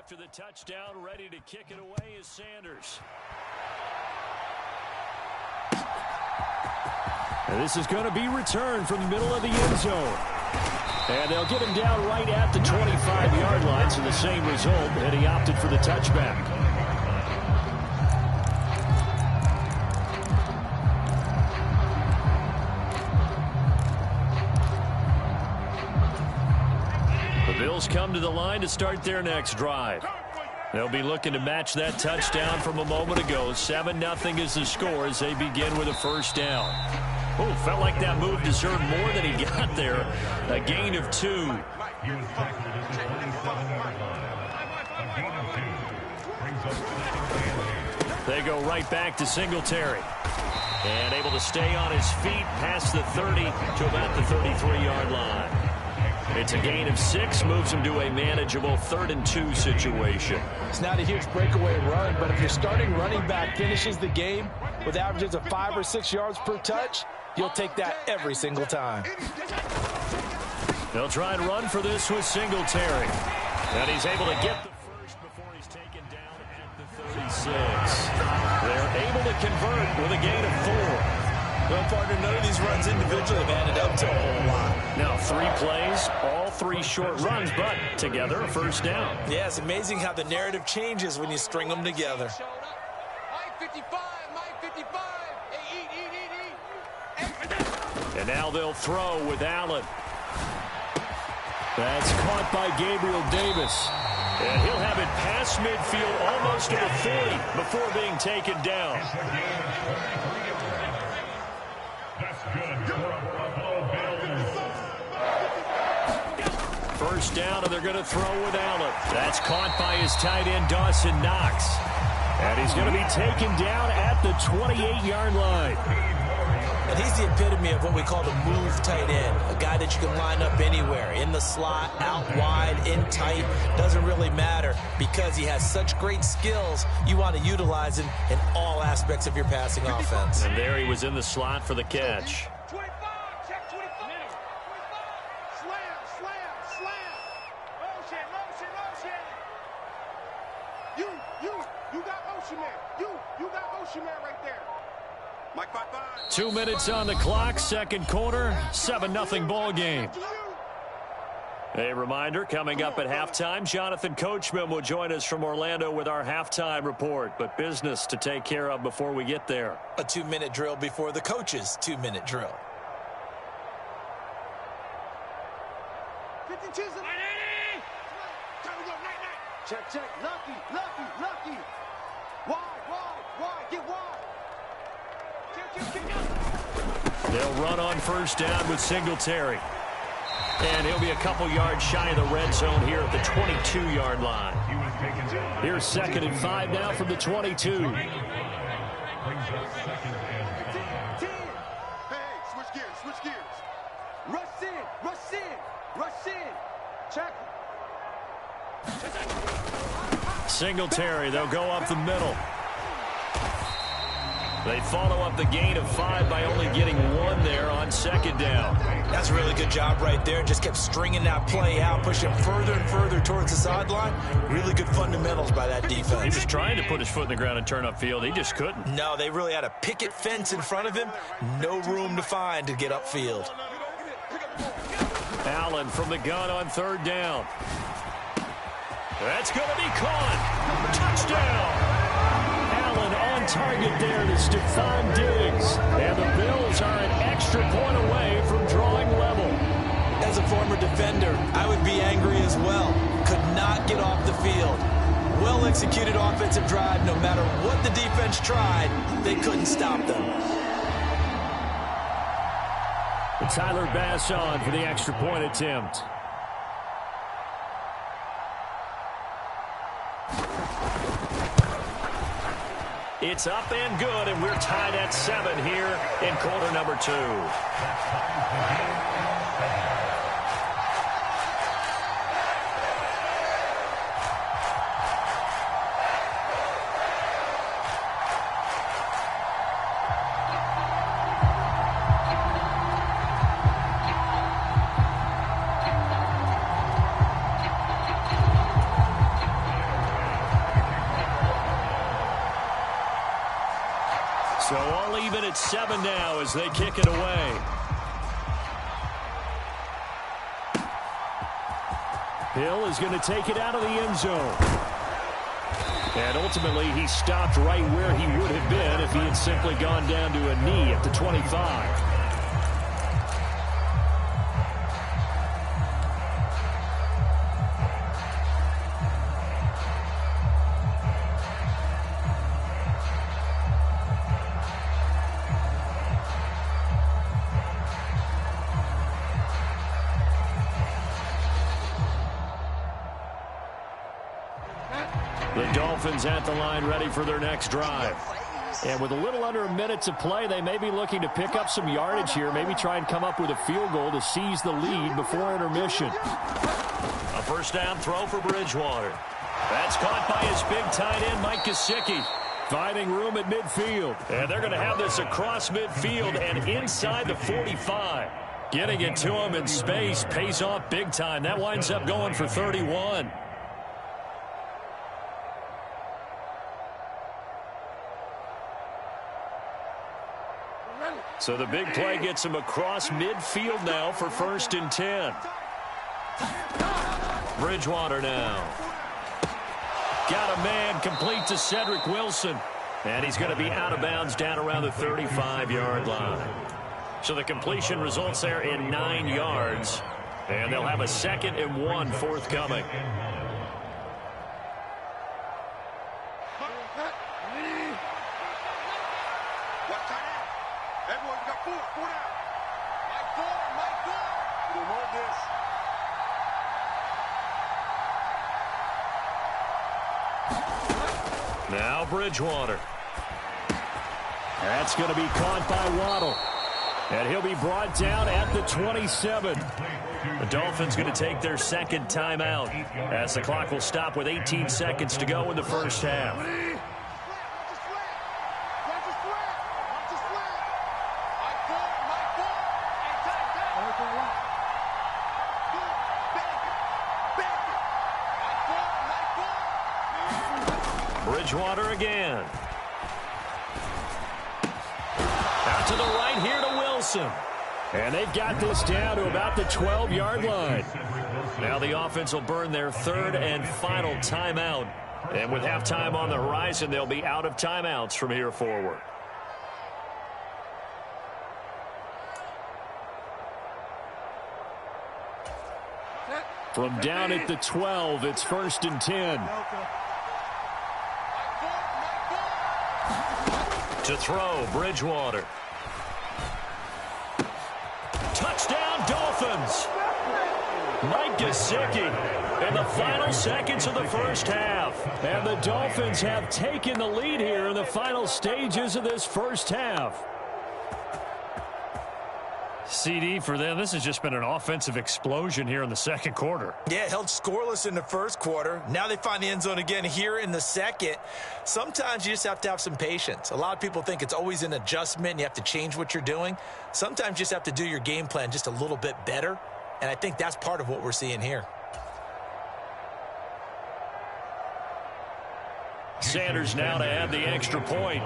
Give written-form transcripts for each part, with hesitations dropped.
after the touchdown, ready to kick it away is Sanders. And this is going to be returned from the middle of the end zone. And they'll get him down right at the 25-yard line, so the same result, and he opted for the touchback. The Bills come to the line to start their next drive. They'll be looking to match that touchdown from a moment ago. 7-0 is the score as they begin with a first down. Oh, felt like that move deserved more than he got there. A gain of 2. They go right back to Singletary. And able to stay on his feet past the 30 to about the 33-yard line. It's a gain of 6, moves him to a manageable 3rd and 2 situation. It's not a huge breakaway run, but if your starting running back finishes the game with averages of 5 or 6 yards per touch, you'll take that every single time. They'll try and run for this with Singletary. And he's able to get the first before he's taken down at the 36. They're able to convert with a gain of 4. Well, partner, none of these runs individually have added up to a whole lot. Now 3 plays, all 3 short runs, but together a first down. Yeah, it's amazing how the narrative changes when you string them together. And now they'll throw with Allen. That's caught by Geebear88's. And he'll have it past midfield almost to the 40 before being taken down. First down, and they're going to throw with Allen. That's caught by his tight end, Dawson Knox. And he's going to be taken down at the 28-yard line. And he's the epitome of what we call the move tight end, a guy that you can line up anywhere, in the slot, out wide, in tight, doesn't really matter because he has such great skills. You want to utilize him in all aspects of your passing offense. And there he was in the slot for the catch. 25, check 25. 25. Slam. Motion. You got motion man. You got motion man right there. Mike 5. 2 minutes on the clock, second quarter, 7-0 ball game. A reminder, coming up at halftime, Jonathan Coachman will join us from Orlando with our halftime report, but business to take care of before we get there. A 2-minute drill before the coach's 2-minute drill. 52. Check. Lucky. Wide. Get wide. They'll run on first down with Singletary. And he'll be a couple yards shy of the red zone here at the 22-yard line. Here's 2nd and 5 now from the 22. Hey, switch gears. Rush in. Check. Singletary, they'll go up the middle. They follow up the gain of 5 by only getting 1 there on second down. That's a really good job right there. Just kept stringing that play out, pushing further and further towards the sideline. Really good fundamentals by that defense. He was trying to put his foot in the ground and turn upfield. He just couldn't. No, they really had a picket fence in front of him. No room to find to get upfield. Allen from the gun on 3rd down. That's going to be caught. Touchdown. Allen on target there to Stephon Diggs. And the Bills are an extra point away from drawing level. As a former defender, I would be angry as well. Could not get off the field. Well-executed offensive drive. No matter what the defense tried, they couldn't stop them. Tyler Bass on for the extra point attempt. It's up and good, and we're tied at 7 here in quarter number 2. So all even at 7 now as they kick it away. Hill is going to take it out of the end zone. And ultimately, he stopped right where he would have been if he had simply gone down to a knee at the 25. The Dolphins at the line ready for their next drive. And with a little under a minute to play, they may be looking to pick up some yardage here, maybe try and come up with a field goal to seize the lead before intermission. A first down throw for Bridgewater. That's caught by his big tight end, Mike Gesicki. Finding room at midfield. And they're going to have this across midfield and inside the 45. Getting it to him in space pays off big time. That winds up going for 31. So the big play gets him across midfield now for 1st and 10. Bridgewater now. Got a man complete to Cedric Wilson. And he's going to be out of bounds down around the 35-yard line. So the completion results there in 9 yards. And they'll have a 2nd and 1 forthcoming. Now Bridgewater. That's going to be caught by Waddle. And he'll be brought down at the 27. The Dolphins going to take their 2nd timeout as the clock will stop with 18 seconds to go in the first half. Bridgewater again. Out to the right here to Wilson. And they've got this down to about the 12-yard line. Now the offense will burn their 3rd and final timeout. And with halftime on the horizon, they'll be out of timeouts from here forward. From down at the 12, it's 1st and 10. To throw, Bridgewater. Touchdown, Dolphins. Mike Gesicki in the final seconds of the first half. And the Dolphins have taken the lead here in the final stages of this first half. CD, for them, this has just been an offensive explosion here in the 2nd quarter. Yeah, held scoreless in the 1st quarter. Now they find the end zone again here in the 2nd. Sometimes you just have to have some patience. A lot of people think it's always an adjustment and you have to change what you're doing. Sometimes you just have to do your game plan just a little bit better, and I think that's part of what we're seeing here. Sanders now to add the extra point.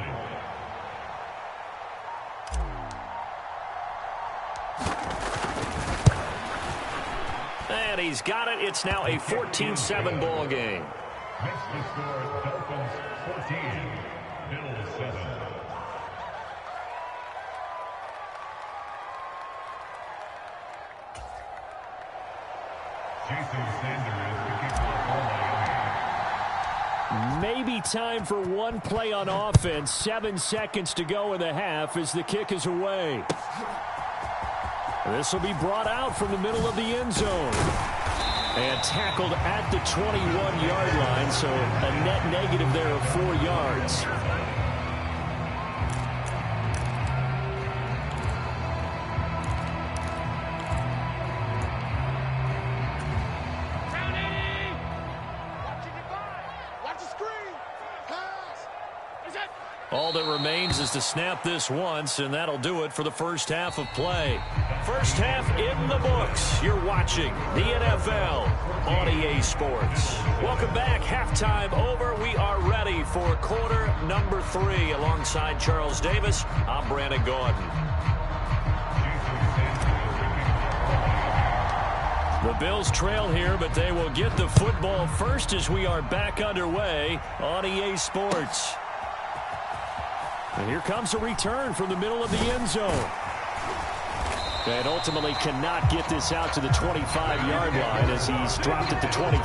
And he's got it. It's now a 14-7 ball game. Next to score, Dolphins 14, Bills 7. Jason Sanders, the kicker of Maybe time for one play on offense. 7 seconds to go in the half as the kick is away. This will be brought out from the middle of the end zone. And tackled at the 21-yard line, so a net negative there of 4 yards. Watch the screen. Pass. Is it? All that remains is to snap this once, and that'll do it for the first half of play. First half in the books. You're watching the NFL on EA Sports. Welcome back. Halftime over. We are ready for quarter number 3. Alongside Charles Davis, I'm Brandon Gordon. The Bills trail here, but they will get the football first as we are back underway on EA Sports. And here comes a return from the middle of the end zone. And ultimately cannot get this out to the 25-yard line as he's dropped at the 23.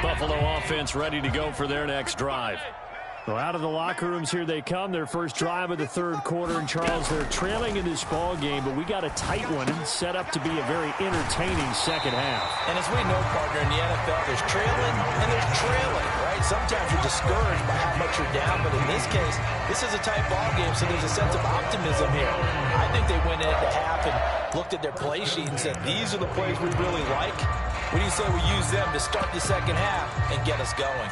Buffalo offense ready to go for their next drive. Well, out of the locker rooms here they come. Their first drive of the third quarter. And, Charles, they're trailing in this ball game, but we got a tight one and set up to be a very entertaining second half. And as we know, partner, in the NFL, there's trailing and there's trailing, right? Sometimes you're discouraged by how much you're down, but in this case, this is a tight ball game, so there's a sense of optimism here. I think they went into half and looked at their play sheet and said, these are the plays we really like. What do you say we use them to start the second half and get us going?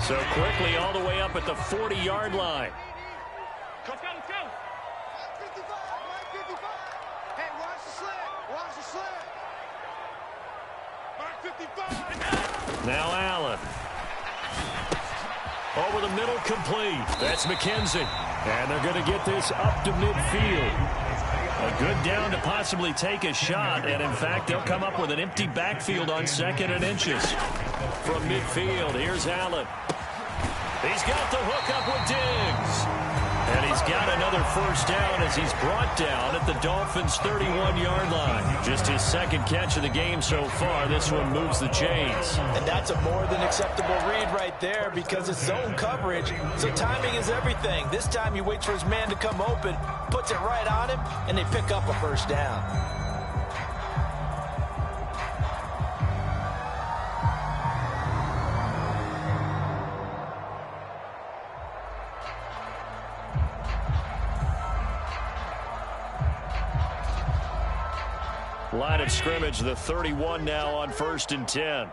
So quickly all the way up at the 40-yard line. Let's go, let's go. 55, 55. Hey, watch the slant. Watch the slant. Mark 55. Now Allen. Over the middle, complete. That's McKenzie. And they're going to get this up to midfield. A good down to possibly take a shot, and in fact, they'll come up with an empty backfield on 2nd and inches. From midfield, here's Allen. He's got the hook up with Diggs. And he's got another first down as he's brought down at the Dolphins' 31-yard line. Just his second catch of the game so far. This one moves the chains. And that's a more than acceptable read right there because it's zone coverage. So timing is everything. This time he waits for his man to come open, puts it right on him, and they pick up a first down. Line of scrimmage, the 31 now on 1st and 10.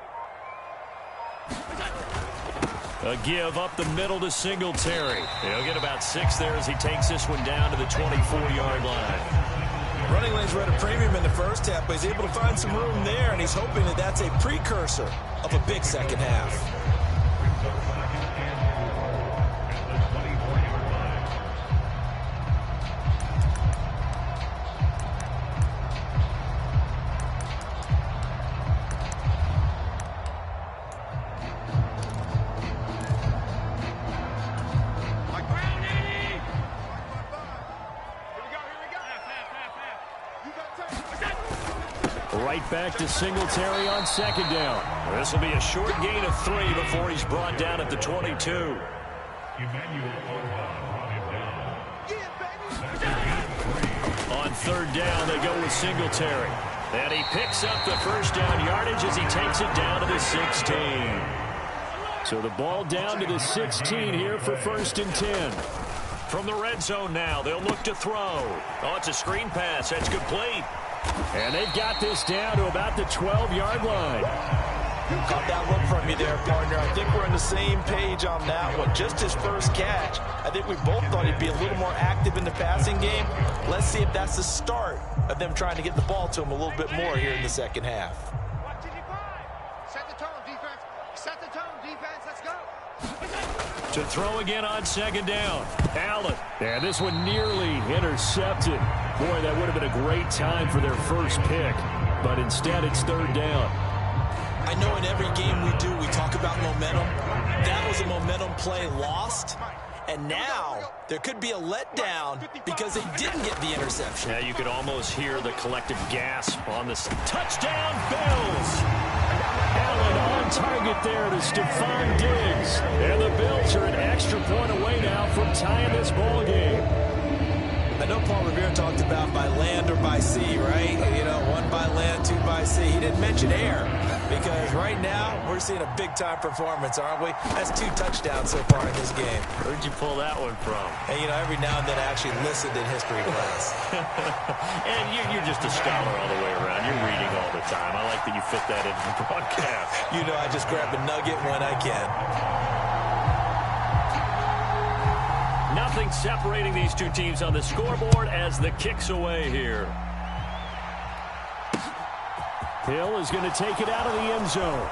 A give up the middle to Singletary. He'll get about 6 there as he takes this one down to the 24-yard line. Running lanes were at a premium in the first half, but he's able to find some room there, and he's hoping that that's a precursor of a big second half. Right back to Singletary on 2nd down. This will be a short gain of 3 before he's brought down at the 22. On 3rd down, they go with Singletary. And he picks up the first down yardage as he takes it down to the 16. So the ball down to the 16 here for 1st and 10. From the red zone now, they'll look to throw. Oh, it's a screen pass. That's complete. And they've got this down to about the 12-yard line. Caught that look from you there, partner. I think we're on the same page on that one. Just his first catch. I think we both thought he'd be a little more active in the passing game. Let's see if that's the start of them trying to get the ball to him a little bit more here in the second half. Set the tone, defense. Set the tone, defense. Let's go. To throw again on 2nd down. Allen. And this one nearly intercepted. Boy, that would have been a great time for their first pick. But instead, it's 3rd down. I know in every game we do, we talk about momentum. That was a momentum play lost. And now there could be a letdown because they didn't get the interception. Yeah, you could almost hear the collective gasp on this. Touchdown, Bills! Allen on target there to Stephon Diggs. And the Bills are an extra point away now from tying this ball game. A know Paul Revere talked about by land or by sea, right? You know, 1 by land, 2 by sea. He didn't mention air because right now we're seeing a big-time performance, aren't we? That's 2 touchdowns so far in this game. Where'd you pull that one from? And, you know, every now and then I actually listened in history class. And you're just a scholar all the way around. You're reading all the time. I like that you fit that into the broadcast. You know, I just grab a nugget when I can. Nothing separating these two teams on the scoreboard as the kick's away here. Hill is going to take it out of the end zone.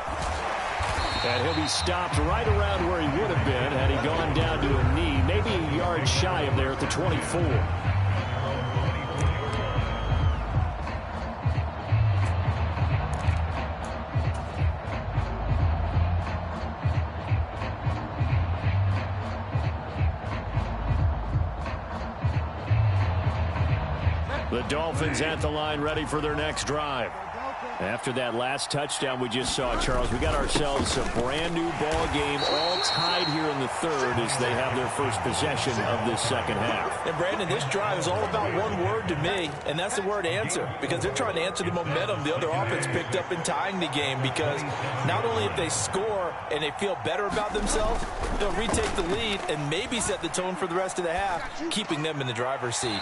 And he'll be stopped right around where he would have been had he gone down to a knee, maybe a yard shy of there at the 24. The Dolphins at the line ready for their next drive. After that last touchdown we just saw, Charles, we got ourselves a brand new ball game all tied here in the third as they have their first possession of this second half. And Brandon, this drive is all about one word to me, and that's the word answer, because they're trying to answer the momentum the other offense picked up in tying the game, because not only if they score and they feel better about themselves, they'll retake the lead and maybe set the tone for the rest of the half, keeping them in the driver's seat.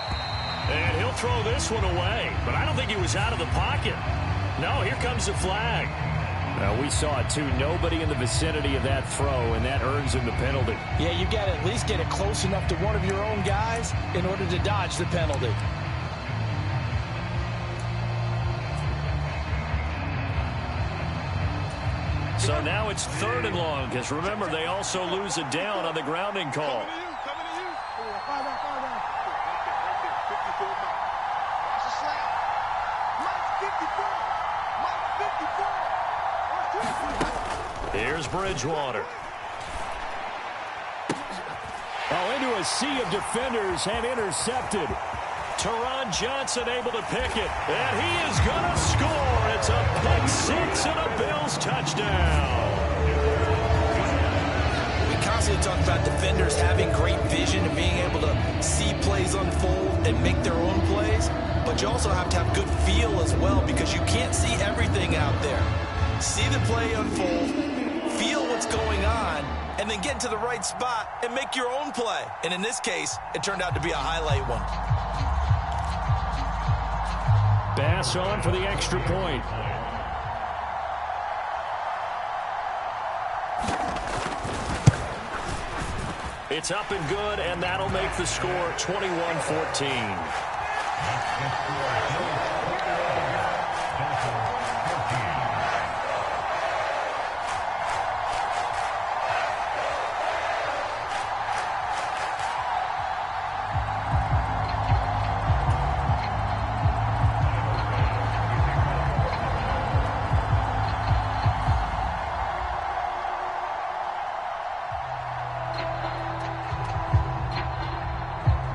And he'll throw this one away, but I don't think he was out of the pocket. No, here comes the flag. We saw it, too. Nobody in the vicinity of that throw, and that earns him the penalty. Yeah, you got to at least get it close enough to one of your own guys in order to dodge the penalty. So now it's 3rd and long, because remember, they also lose a down on the grounding call. Here's Bridgewater. Into a sea of defenders and intercepted. Teron Johnson able to pick it, and he is going to score. It's a pick 6 and a Bills touchdown. We constantly talk about defenders having great vision and being able to see plays unfold and make their own plays, but you also have to have good feel as well, because you can't see everything out there. See the play unfold, feel what's going on, and then get into the right spot and make your own play. And in this case, it turned out to be a highlight one. Bass on for the extra point. It's up and good, and that'll make the score 21-14.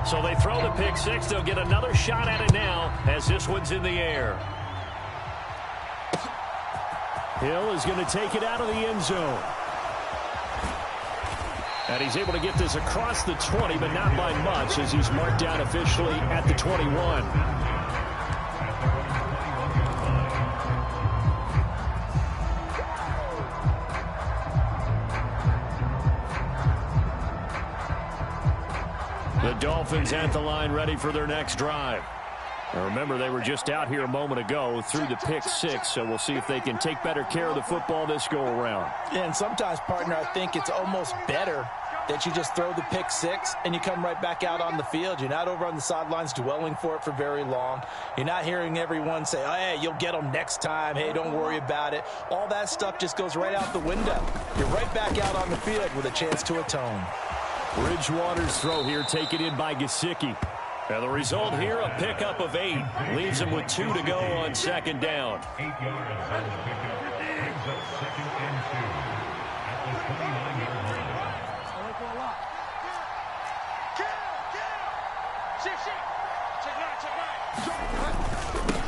So they throw the pick 6. They'll get another shot at it now as this one's in the air. Hill is going to take it out of the end zone. And he's able to get this across the 20, but not by much, as he's marked down officially at the 21. The Dolphins at the line ready for their next drive. Now remember, they were just out here a moment ago through the pick 6, so we'll see if they can take better care of the football this go-around. Yeah, and sometimes, partner, I think it's almost better that you just throw the pick 6 and you come right back out on the field. You're not over on the sidelines dwelling for it for very long. You're not hearing everyone say, oh, hey, you'll get them next time. Hey, don't worry about it. All that stuff just goes right out the window. You're right back out on the field with a chance to atone. Bridgewater's throw here taken in by Gesicki. And the result here, a pickup of 8. Leaves him with 2 to go on second down. 8 yards on the pickup. Brings up 2nd and 2 at the 29-yard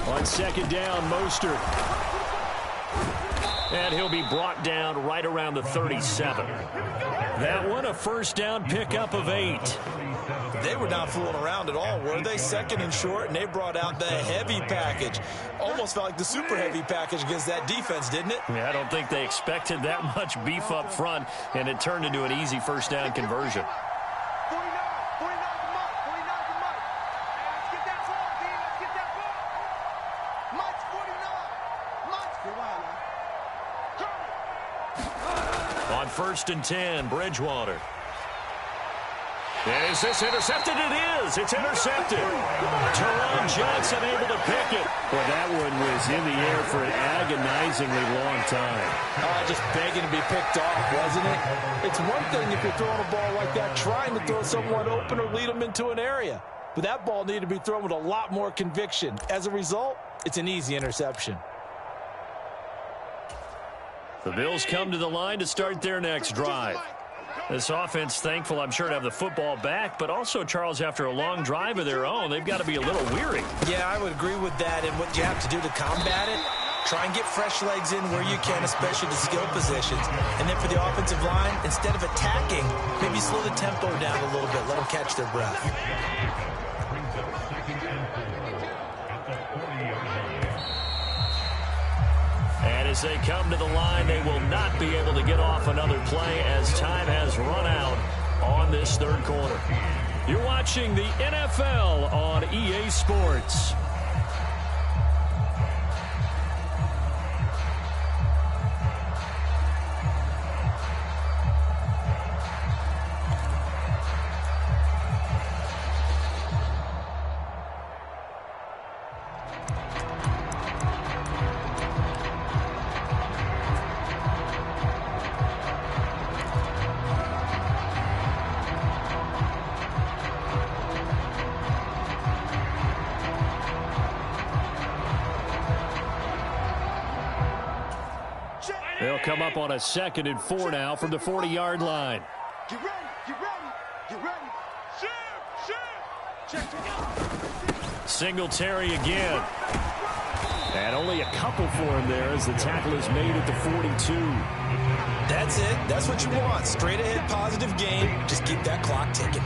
line. On second down, Mostert. And he'll be brought down right around the 37. That one, a first down pickup of 8. They were not fooling around at all, were they? Second and short, and they brought out the heavy package. Almost felt like the super heavy package against that defense, didn't it? Yeah, I don't think they expected that much beef up front, and it turned into an easy first down conversion. 49's the mark. 49's the mark. Hey, let's get that ball, D. Let's get that ball. Mike's 49. Mike's 49. On 1st and 10, Bridgewater. Is this intercepted? It is. It's intercepted. Teron Johnson able to pick it. Well, that one was in the air for an agonizingly long time. Just begging to be picked off, wasn't it? It's one thing if you're throwing a ball like that, trying to throw someone open or lead them into an area. But that ball needed to be thrown with a lot more conviction. As a result, it's an easy interception. The Bills come to the line to start their next drive. This offense, thankful, I'm sure, to have the football back, but also, Charles, after a long drive of their own, they've got to be a little weary. Yeah, I would agree with that, and what you have to do to combat it, try and get fresh legs in where you can, especially the skill positions. And then for the offensive line, instead of attacking, maybe slow the tempo down a little bit, let them catch their breath. Brings up 2nd and 4 at the 40-yard line. And as they come to the line, they will not be able to get off another play as time has run out on this third quarter. You're watching the NFL on EA Sports. They'll come up on a 2nd and 4 now from the 40-yard line. Get ready. Get ready. Get ready. Check it out. Singletary again. And only a couple for him there as the tackle is made at the 42. That's it. That's what you want. Straight ahead, positive game. Just keep that clock ticking.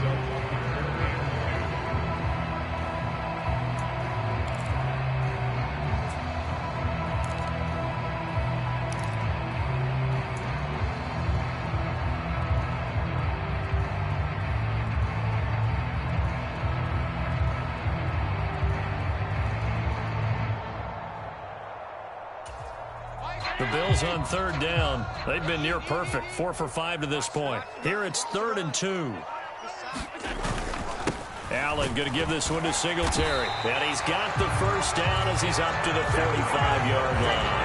The Bills on 3rd down. They've been near perfect, 4 for 5 to this point. Here it's 3rd and 2. Allen going to give this one to Singletary. And he's got the first down as he's up to the 45-yard line.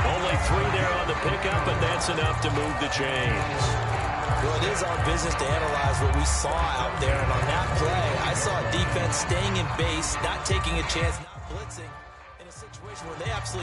Only 3 there on the pickup, but that's enough to move the chains. Well, it is our business to analyze what we saw out there. And on that play, I saw a defense staying in base, not taking a chance, not blitzing, in a situation where they absolutely